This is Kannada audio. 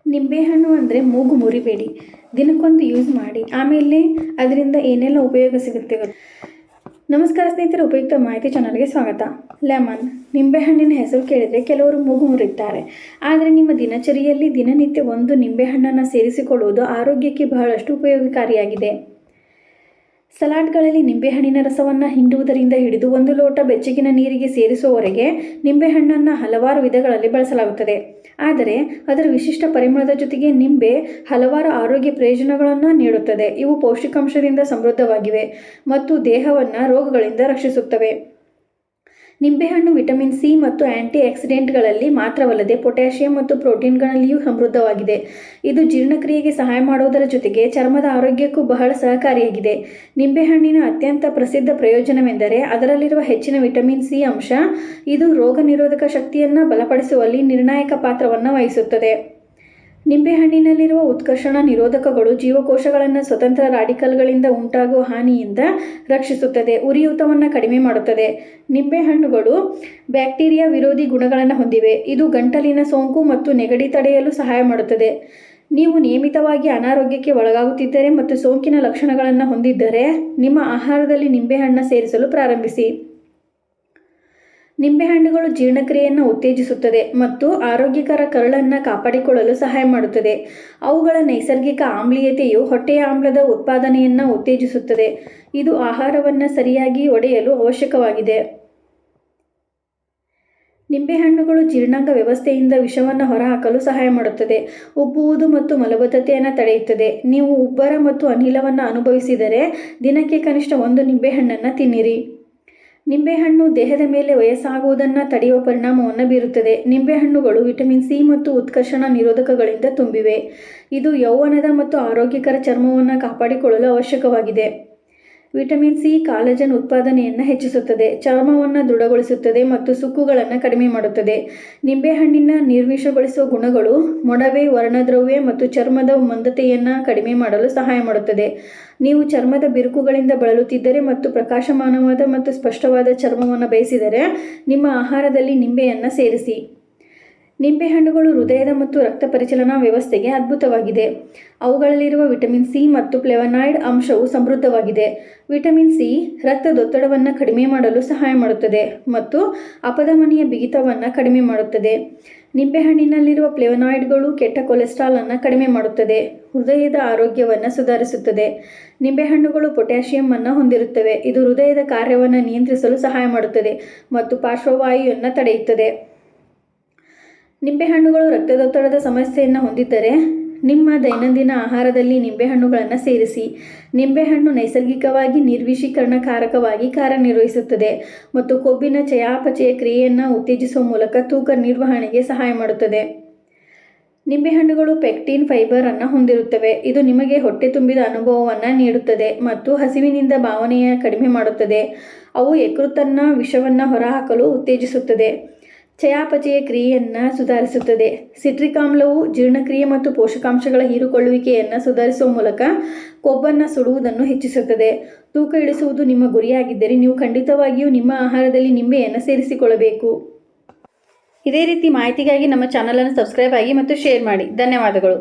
ನಿಂಬೆಹಣ್ಣು ಅಂದರೆ ಮೂಗು ಮುರಿಬೇಡಿ, ದಿನಕ್ಕೊಂದು ಯೂಸ್ ಮಾಡಿ, ಆಮೇಲೆ ಅದರಿಂದ ಏನೆಲ್ಲ ಉಪಯೋಗ ಸಿಗುತ್ತೆ ನಮಸ್ಕಾರ ಸ್ನೇಹಿತರೆ, ಉಪಯುಕ್ತ ಮಾಹಿತಿ ಚಾನಲ್ಗೆ ಸ್ವಾಗತ. ಲೆಮನ್, ನಿಂಬೆಹಣ್ಣಿನ ಹೆಸರು ಕೇಳಿದರೆ ಕೆಲವರು ಮೂಗು ಮುರಿಯುತ್ತಾರೆ. ಆದರೆ ನಿಮ್ಮ ದಿನಚರಿಯಲ್ಲಿ ದಿನನಿತ್ಯ ಒಂದು ನಿಂಬೆಹಣ್ಣನ್ನು ಸೇರಿಸಿಕೊಳ್ಳುವುದು ಆರೋಗ್ಯಕ್ಕೆ ಬಹಳಷ್ಟು ಉಪಯೋಗಕಾರಿಯಾಗಿದೆ. ಸಲಾಡ್ಗಳಲ್ಲಿ ನಿಂಬೆಹಣ್ಣಿನ ರಸವನ್ನು ಹಿಂಡುವುದರಿಂದ ಹಿಡಿದು 1 ಲೋಟ ಬೆಚ್ಚಗಿನ ನೀರಿಗೆ ಸೇರಿಸುವವರೆಗೆ ನಿಂಬೆಹಣ್ಣನ್ನು ಹಲವಾರು ವಿಧಗಳಲ್ಲಿ ಬಳಸಲಾಗುತ್ತದೆ. ಆದರೆ ಅದರ ವಿಶಿಷ್ಟ ಪರಿಮಳದ ಜೊತೆಗೆ ನಿಂಬೆ ಹಲವಾರು ಆರೋಗ್ಯ ಪ್ರಯೋಜನಗಳನ್ನು ನೀಡುತ್ತದೆ. ಇವು ಪೌಷ್ಟಿಕಾಂಶದಿಂದ ಸಮೃದ್ಧವಾಗಿವೆ ಮತ್ತು ದೇಹವನ್ನು ರೋಗಗಳಿಂದ ರಕ್ಷಿಸುತ್ತವೆ. ನಿಂಬೆಹಣ್ಣು ವಿಟಮಿನ್ ಸಿ ಮತ್ತು ಆಂಟಿ ಆಕ್ಸಿಡೆಂಟ್ಗಳಲ್ಲಿ ಮಾತ್ರವಲ್ಲದೆ ಪೊಟ್ಯಾಷಿಯಂ ಮತ್ತು ಪ್ರೋಟೀನ್ಗಳಲ್ಲಿಯೂ ಸಮೃದ್ಧವಾಗಿದೆ. ಇದು ಜೀರ್ಣಕ್ರಿಯೆಗೆ ಸಹಾಯ ಮಾಡುವುದರ ಜೊತೆಗೆ ಚರ್ಮದ ಆರೋಗ್ಯಕ್ಕೂ ಬಹಳ ಸಹಕಾರಿಯಾಗಿದೆ. ನಿಂಬೆಹಣ್ಣಿನ ಅತ್ಯಂತ ಪ್ರಸಿದ್ಧ ಪ್ರಯೋಜನವೆಂದರೆ ಅದರಲ್ಲಿರುವ ಹೆಚ್ಚಿನ ವಿಟಮಿನ್ ಸಿ ಅಂಶ. ಇದು ರೋಗ ನಿರೋಧಕ ಶಕ್ತಿಯನ್ನು ಬಲಪಡಿಸುವಲ್ಲಿ ನಿರ್ಣಾಯಕ ಪಾತ್ರವನ್ನು ವಹಿಸುತ್ತದೆ. ನಿಂಬೆಹಣ್ಣಿನಲ್ಲಿರುವ ಉತ್ಕರ್ಷಣ ನಿರೋಧಕಗಳು ಜೀವಕೋಶಗಳನ್ನು ಸ್ವತಂತ್ರ ರಾಡಿಕಲ್ಗಳಿಂದ ಉಂಟಾಗುವ ಹಾನಿಯಿಂದ ರಕ್ಷಿಸುತ್ತದೆ. ಉರಿಯೂತವನ್ನು ಕಡಿಮೆ ಮಾಡುತ್ತದೆ. ನಿಂಬೆಹಣ್ಣುಗಳು ಬ್ಯಾಕ್ಟೀರಿಯಾ ವಿರೋಧಿ ಗುಣಗಳನ್ನು ಹೊಂದಿವೆ. ಇದು ಗಂಟಲಿನ ಸೋಂಕು ಮತ್ತು ನೆಗಡಿ ತಡೆಯಲು ಸಹಾಯ ಮಾಡುತ್ತದೆ. ನೀವು ನಿಯಮಿತವಾಗಿ ಅನಾರೋಗ್ಯಕ್ಕೆ ಒಳಗಾಗುತ್ತಿದ್ದರೆ ಮತ್ತು ಸೋಂಕಿನ ಲಕ್ಷಣಗಳನ್ನು ಹೊಂದಿದ್ದರೆ ನಿಮ್ಮ ಆಹಾರದಲ್ಲಿ ನಿಂಬೆಹಣ್ಣು ಸೇರಿಸಲು ಪ್ರಾರಂಭಿಸಿ. ನಿಂಬೆಹಣ್ಣುಗಳು ಜೀರ್ಣಕ್ರಿಯೆಯನ್ನು ಉತ್ತೇಜಿಸುತ್ತದೆ ಮತ್ತು ಆರೋಗ್ಯಕರ ಕರಳನ್ನು ಕಾಪಾಡಿಕೊಳ್ಳಲು ಸಹಾಯ ಮಾಡುತ್ತದೆ. ಅವುಗಳ ನೈಸರ್ಗಿಕ ಆಮ್ಲೀಯತೆಯು ಹೊಟ್ಟೆಯ ಆಮ್ಲದ ಉತ್ಪಾದನೆಯನ್ನು ಉತ್ತೇಜಿಸುತ್ತದೆ. ಇದು ಆಹಾರವನ್ನು ಸರಿಯಾಗಿ ಒಡೆಯಲು ಅವಶ್ಯಕವಾಗಿದೆ. ನಿಂಬೆಹಣ್ಣುಗಳು ಜೀರ್ಣಾಂಗ ವ್ಯವಸ್ಥೆಯಿಂದ ವಿಷವನ್ನು ಹೊರಹಾಕಲು ಸಹಾಯ ಮಾಡುತ್ತದೆ. ಉಬ್ಬುವುದು ಮತ್ತು ಮಲಬದ್ಧತೆಯನ್ನು ತಡೆಯುತ್ತದೆ. ನೀವು ಉಬ್ಬರ ಮತ್ತು ಅನಿಲವನ್ನು ಅನುಭವಿಸಿದರೆ ದಿನಕ್ಕೆ ಕನಿಷ್ಠ 1 ನಿಂಬೆಹಣ್ಣನ್ನು ತಿನ್ನಿರಿ. ನಿಂಬೆಹಣ್ಣು ದೇಹದ ಮೇಲೆ ವಯಸ್ಸಾಗುವುದನ್ನು ತಡೆಯುವ ಪರಿಣಾಮವನ್ನು ಬೀರುತ್ತದೆ. ನಿಂಬೆಹಣ್ಣುಗಳು ವಿಟಮಿನ್ ಸಿ ಮತ್ತು ಉತ್ಕರ್ಷಣ ನಿರೋಧಕಗಳಿಂದ ತುಂಬಿವೆ. ಇದು ಯೌವನದ ಮತ್ತು ಆರೋಗ್ಯಕರ ಚರ್ಮವನ್ನು ಕಾಪಾಡಿಕೊಳ್ಳಲು ಅವಶ್ಯಕವಾಗಿದೆ. ವಿಟಮಿನ್ ಸಿ ಕಾಲಜನ್ ಉತ್ಪಾದನೆಯನ್ನು ಹೆಚ್ಚಿಸುತ್ತದೆ, ಚರ್ಮವನ್ನು ದೃಢಗೊಳಿಸುತ್ತದೆ ಮತ್ತು ಸುಕ್ಕುಗಳನ್ನು ಕಡಿಮೆ ಮಾಡುತ್ತದೆ. ನಿಂಬೆಹಣ್ಣಿನ ನಿರ್ವಿಷಗೊಳಿಸುವ ಗುಣಗಳು ಮೊಡವೆ, ವರ್ಣದ್ರವ್ಯ ಮತ್ತು ಚರ್ಮದ ಮಂದತೆಯನ್ನು ಕಡಿಮೆ ಮಾಡಲು ಸಹಾಯ ಮಾಡುತ್ತದೆ. ನೀವು ಚರ್ಮದ ಬಿರುಕುಗಳಿಂದ ಬಳಲುತ್ತಿದ್ದರೆ ಮತ್ತು ಪ್ರಕಾಶಮಾನವಾದ ಮತ್ತು ಸ್ಪಷ್ಟವಾದ ಚರ್ಮವನ್ನು ಬಯಸಿದರೆ ನಿಮ್ಮ ಆಹಾರದಲ್ಲಿ ನಿಂಬೆಯನ್ನು ಸೇರಿಸಿ. ನಿಂಬೆಹಣ್ಣುಗಳು ಹೃದಯದ ಮತ್ತು ರಕ್ತ ಪರಿಚಲನಾ ವ್ಯವಸ್ಥೆಗೆ ಅದ್ಭುತವಾಗಿದೆ. ಅವುಗಳಲ್ಲಿರುವ ವಿಟಮಿನ್ ಸಿ ಮತ್ತು ಫ್ಲೇವನಾಯ್ಡ್ ಅಂಶವು ಸಮೃದ್ಧವಾಗಿದೆ. ವಿಟಮಿನ್ ಸಿ ರಕ್ತದೊತ್ತಡವನ್ನು ಕಡಿಮೆ ಮಾಡಲು ಸಹಾಯ ಮಾಡುತ್ತದೆ ಮತ್ತು ಅಪಧಮನಿಯ ಬಿಗಿತವನ್ನು ಕಡಿಮೆ ಮಾಡುತ್ತದೆ. ನಿಂಬೆಹಣ್ಣಿನಲ್ಲಿರುವ ಫ್ಲೇವನಾಯ್ಡ್ಗಳು ಕೆಟ್ಟ ಕೊಲೆಸ್ಟ್ರಾಲ್ ಅನ್ನು ಕಡಿಮೆ ಮಾಡುತ್ತದೆ. ಹೃದಯದ ಆರೋಗ್ಯವನ್ನು ಸುಧಾರಿಸುತ್ತದೆ. ನಿಂಬೆಹಣ್ಣುಗಳು ಪೊಟ್ಯಾಷಿಯಂ ಅನ್ನು ಹೊಂದಿರುತ್ತವೆ. ಇದು ಹೃದಯದ ಕಾರ್ಯವನ್ನು ನಿಯಂತ್ರಿಸಲು ಸಹಾಯ ಮಾಡುತ್ತದೆ ಮತ್ತು ಪಾರ್ಶ್ವವಾಯುವನ್ನು ತಡೆಯುತ್ತದೆ. ನಿಂಬೆಹಣ್ಣುಗಳು ರಕ್ತದೊತ್ತಡದ ಸಮಸ್ಯೆಯನ್ನು ಹೊಂದಿದ್ದರೆ ನಿಮ್ಮ ದೈನಂದಿನ ಆಹಾರದಲ್ಲಿ ನಿಂಬೆಹಣ್ಣುಗಳನ್ನು ಸೇರಿಸಿ. ನಿಂಬೆಹಣ್ಣು ನೈಸರ್ಗಿಕವಾಗಿ ನಿರ್ವಿಷೀಕರಣಕಾರಕವಾಗಿ ಕಾರ್ಯನಿರ್ವಹಿಸುತ್ತದೆ ಮತ್ತು ಕೊಬ್ಬಿನ ಚಯಾಪಚಯ ಕ್ರಿಯೆಯನ್ನು ಉತ್ತೇಜಿಸುವ ಮೂಲಕ ತೂಕ ನಿರ್ವಹಣೆಗೆ ಸಹಾಯ ಮಾಡುತ್ತದೆ. ನಿಂಬೆಹಣ್ಣುಗಳು ಪೆಕ್ಟಿನ್ ಫೈಬರ್ ಅನ್ನು ಹೊಂದಿರುತ್ತವೆ. ಇದು ನಿಮಗೆ ಹೊಟ್ಟೆ ತುಂಬಿದ ಅನುಭವವನ್ನು ನೀಡುತ್ತದೆ ಮತ್ತು ಹಸಿವಿನಿಂದ ಭಾವನೆಯನ್ನು ಕಡಿಮೆ ಮಾಡುತ್ತದೆ. ಅವು ಯಕೃತ್ತನ್ನು ವಿಷವನ್ನು ಹೊರಹಾಕಲು ಉತ್ತೇಜಿಸುತ್ತದೆ. ಚಯಾಪಚಯ ಕ್ರಿಯೆಯನ್ನು ಸುಧಾರಿಸುತ್ತದೆ. ಸಿಟ್ರಿಕ್ ಆಮ್ಲವು ಜೀರ್ಣಕ್ರಿಯೆ ಮತ್ತು ಪೋಷಕಾಂಶಗಳ ಹೀರಿಕೊಳ್ಳುವಿಕೆಯನ್ನು ಸುಧಾರಿಸುವ ಮೂಲಕ ಕೊಬ್ಬನ್ನು ಸುಡುವುದನ್ನು ಹೆಚ್ಚಿಸುತ್ತದೆ. ತೂಕ ಇಳಿಸುವುದು ನಿಮ್ಮ ಗುರಿಯಾಗಿದ್ದರೆ ನೀವು ಖಂಡಿತವಾಗಿಯೂ ನಿಮ್ಮ ಆಹಾರದಲ್ಲಿ ನಿಂಬೆಯನ್ನು ಸೇರಿಸಿಕೊಳ್ಳಬೇಕು. ಇದೇ ರೀತಿ ಮಾಹಿತಿಗಾಗಿ ನಮ್ಮ ಚಾನಲನ್ನು ಸಬ್ಸ್ಕ್ರೈಬ್ ಆಗಿ ಮತ್ತು ಶೇರ್ ಮಾಡಿ. ಧನ್ಯವಾದಗಳು.